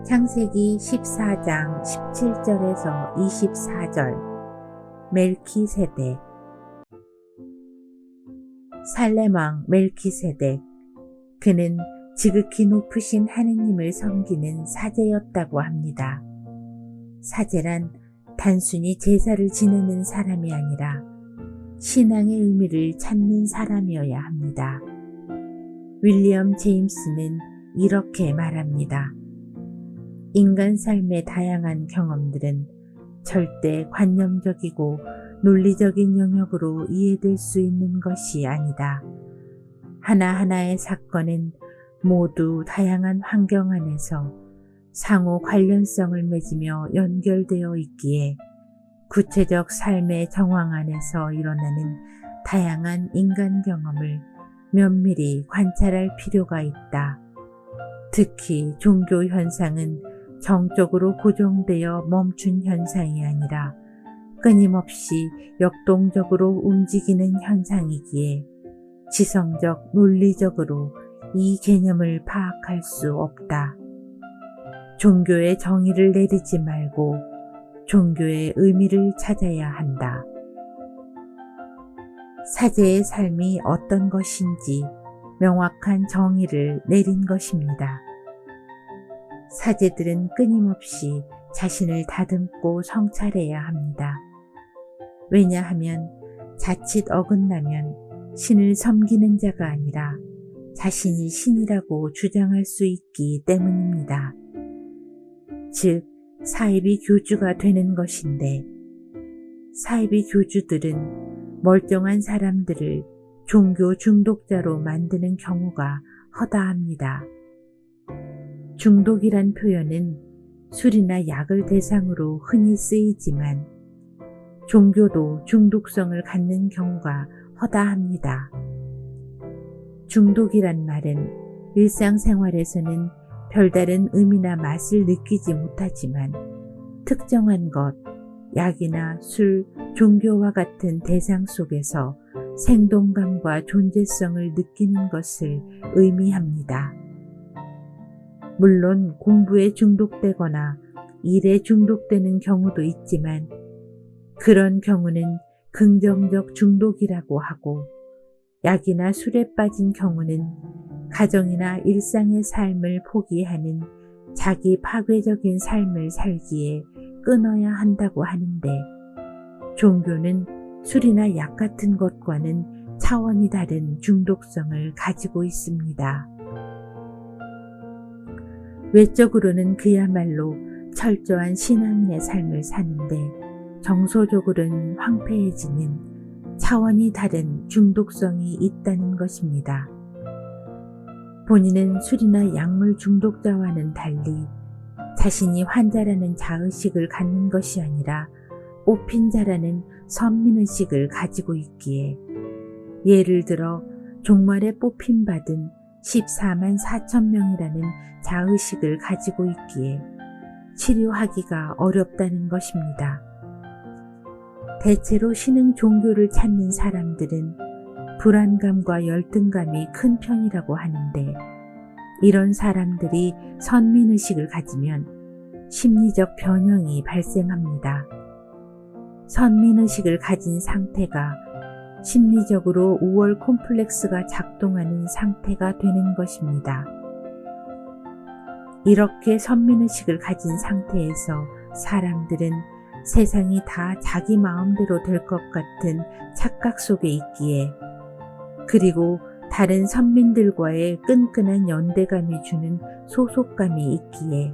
창세기 14장 17절에서 24절. 멜키세덱. 살렘 왕 멜키세덱. 그는 지극히 높으신 하느님을 섬기는 사제였다고 합니다. 사제란 단순히 제사를 지내는 사람이 아니라 신앙의 의미를 찾는 사람이어야 합니다. 윌리엄 제임스는 이렇게 말합니다. 인간 삶의 다양한 경험들은 절대 관념적이고 논리적인 영역으로 이해될 수 있는 것이 아니다. 하나하나의 사건은 모두 다양한 환경 안에서 상호 관련성을 맺으며 연결되어 있기에 구체적 삶의 정황 안에서 일어나는 다양한 인간 경험을 면밀히 관찰할 필요가 있다. 특히 종교 현상은 정적으로 고정되어 멈춘 현상이 아니라 끊임없이 역동적으로 움직이는 현상이기에 지성적, 논리적으로 이 개념을 파악할 수 없다. 종교의 정의를 내리지 말고 종교의 의미를 찾아야 한다. 사제의 삶이 어떤 것인지 명확한 정의를 내린 것입니다. 사제들은 끊임없이 자신을 다듬고 성찰해야 합니다. 왜냐하면 자칫 어긋나면 신을 섬기는 자가 아니라 자신이 신이라고 주장할 수 있기 때문입니다. 즉, 사이비 교주가 되는 것인데, 사이비 교주들은 멀쩡한 사람들을 종교 중독자로 만드는 경우가 허다합니다. 중독이란 표현은 술이나 약을 대상으로 흔히 쓰이지만 종교도 중독성을 갖는 경우가 허다합니다. 중독이란 말은 일상생활에서는 별다른 의미나 맛을 느끼지 못하지만 특정한 것, 약이나 술, 종교와 같은 대상 속에서 생동감과 존재성을 느끼는 것을 의미합니다. 물론 공부에 중독되거나 일에 중독되는 경우도 있지만 그런 경우는 긍정적 중독이라고 하고 약이나 술에 빠진 경우는 가정이나 일상의 삶을 포기하는 자기 파괴적인 삶을 살기에 끊어야 한다고 하는데 종교는 술이나 약 같은 것과는 차원이 다른 중독성을 가지고 있습니다. 외적으로는 그야말로 철저한 신앙인의 삶을 사는데 정서적으로는 황폐해지는 차원이 다른 중독성이 있다는 것입니다. 본인은 술이나 약물 중독자와는 달리 자신이 환자라는 자의식을 갖는 것이 아니라 뽑힌 자라는 선민의식을 가지고 있기에 예를 들어 종말에 뽑힘받은 14만 4천 명이라는 자의식을 가지고 있기에 치료하기가 어렵다는 것입니다. 대체로 신흥 종교를 찾는 사람들은 불안감과 열등감이 큰 편이라고 하는데 이런 사람들이 선민의식을 가지면 심리적 변형이 발생합니다. 선민의식을 가진 상태가 심리적으로 우월 콤플렉스가 작동하는 상태가 되는 것입니다. 이렇게 선민의식을 가진 상태에서 사람들은 세상이 다 자기 마음대로 될 것 같은 착각 속에 있기에 그리고 다른 선민들과의 끈끈한 연대감이 주는 소속감이 있기에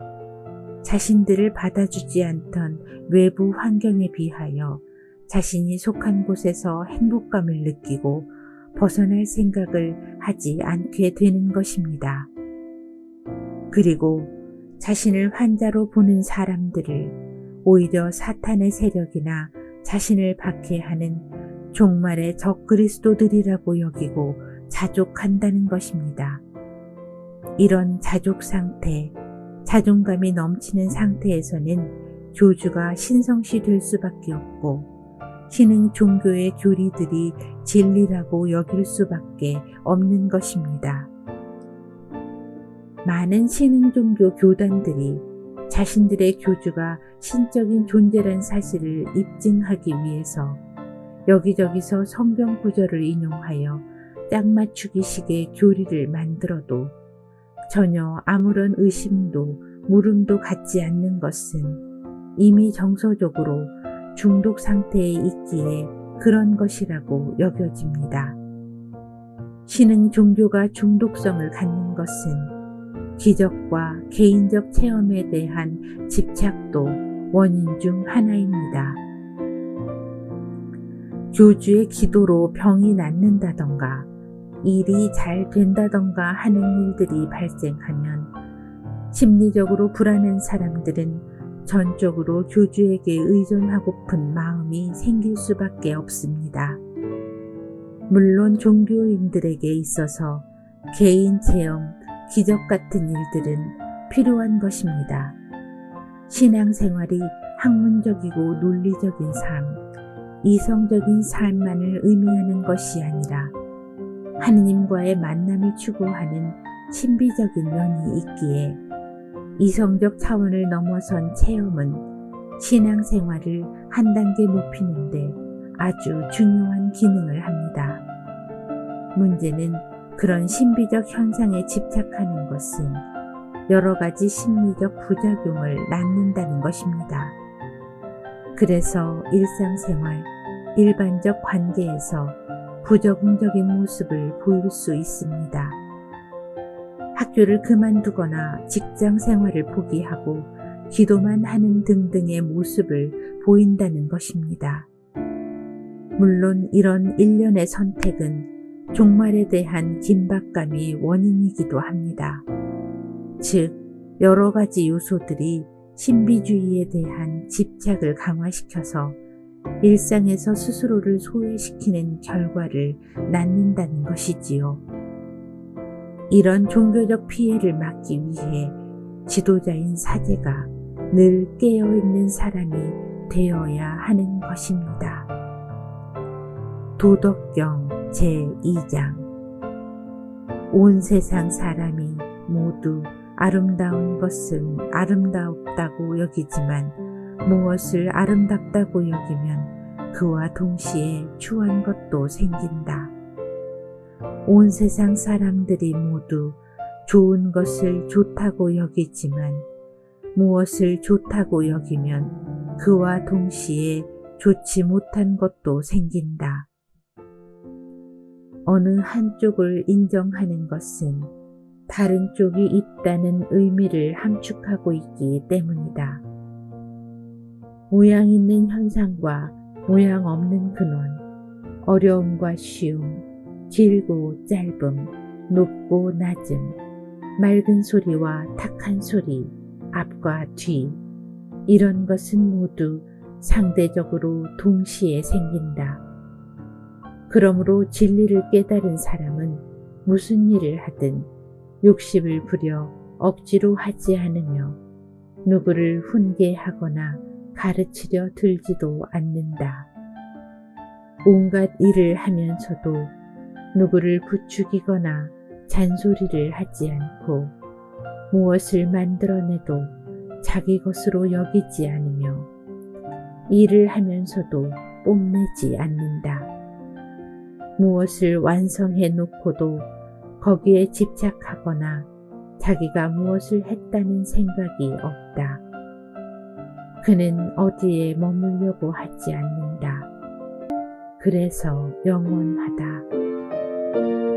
자신들을 받아주지 않던 외부 환경에 비하여 자신이 속한 곳에서 행복감을 느끼고 벗어날 생각을 하지 않게 되는 것입니다. 그리고 자신을 환자로 보는 사람들을 오히려 사탄의 세력이나 자신을 박해하는 종말의 적그리스도들이라고 여기고 자족한다는 것입니다. 이런 자족 상태, 자존감이 넘치는 상태에서는 교주가 신성시 될 수밖에 없고 신흥 종교의 교리들이 진리라고 여길 수밖에 없는 것입니다. 많은 신흥 종교 교단들이 자신들의 교주가 신적인 존재란 사실을 입증하기 위해서 여기저기서 성경 구절을 인용하여 짝맞추기식의 교리를 만들어도 전혀 아무런 의심도 물음도 갖지 않는 것은 이미 정서적으로 중독 상태에 있기에 그런 것이라고 여겨집니다. 신흥 종교가 중독성을 갖는 것은 기적과 개인적 체험에 대한 집착도 원인 중 하나입니다. 교주의 기도로 병이 낫는다던가 일이 잘 된다던가 하는 일들이 발생하면 심리적으로 불안한 사람들은 전적으로 교주에게 의존하고픈 마음이 생길 수밖에 없습니다. 물론 종교인들에게 있어서 개인 체험, 기적 같은 일들은 필요한 것입니다. 신앙생활이 학문적이고 논리적인 삶, 이성적인 삶만을 의미하는 것이 아니라 하느님과의 만남을 추구하는 신비적인 면이 있기에 이성적 차원을 넘어선 체험은 신앙생활을 한 단계 높이는데 아주 중요한 기능을 합니다. 문제는 그런 신비적 현상에 집착하는 것은 여러 가지 심리적 부작용을 낳는다는 것입니다. 그래서 일상생활, 일반적 관계에서 부적응적인 모습을 보일 수 있습니다. 학교를 그만두거나 직장 생활을 포기하고 기도만 하는 등등의 모습을 보인다는 것입니다. 물론 이런 일련의 선택은 종말에 대한 긴박감이 원인이기도 합니다. 즉, 여러 가지 요소들이 신비주의에 대한 집착을 강화시켜서 일상에서 스스로를 소외시키는 결과를 낳는다는 것이지요. 이런 종교적 피해를 막기 위해 지도자인 사제가 늘 깨어있는 사람이 되어야 하는 것입니다. 도덕경 제2장 온 세상 사람이 모두 아름다운 것은 아름답다고 여기지만 무엇을 아름답다고 여기면 그와 동시에 추한 것도 생긴다. 온 세상 사람들이 모두 좋은 것을 좋다고 여기지만 무엇을 좋다고 여기면 그와 동시에 좋지 못한 것도 생긴다. 어느 한쪽을 인정하는 것은 다른 쪽이 있다는 의미를 함축하고 있기 때문이다. 모양 있는 현상과 모양 없는 근원, 어려움과 쉬움, 길고 짧음, 높고 낮음, 맑은 소리와 탁한 소리, 앞과 뒤, 이런 것은 모두 상대적으로 동시에 생긴다. 그러므로 진리를 깨달은 사람은 무슨 일을 하든 욕심을 부려 억지로 하지 않으며 누구를 훈계하거나 가르치려 들지도 않는다. 온갖 일을 하면서도 누구를 부추기거나 잔소리를 하지 않고 무엇을 만들어내도 자기 것으로 여기지 않으며 일을 하면서도 뽐내지 않는다. 무엇을 완성해 놓고도 거기에 집착하거나 자기가 무엇을 했다는 생각이 없다. 그는 어디에 머물려고 하지 않는다. 그래서 영원하다.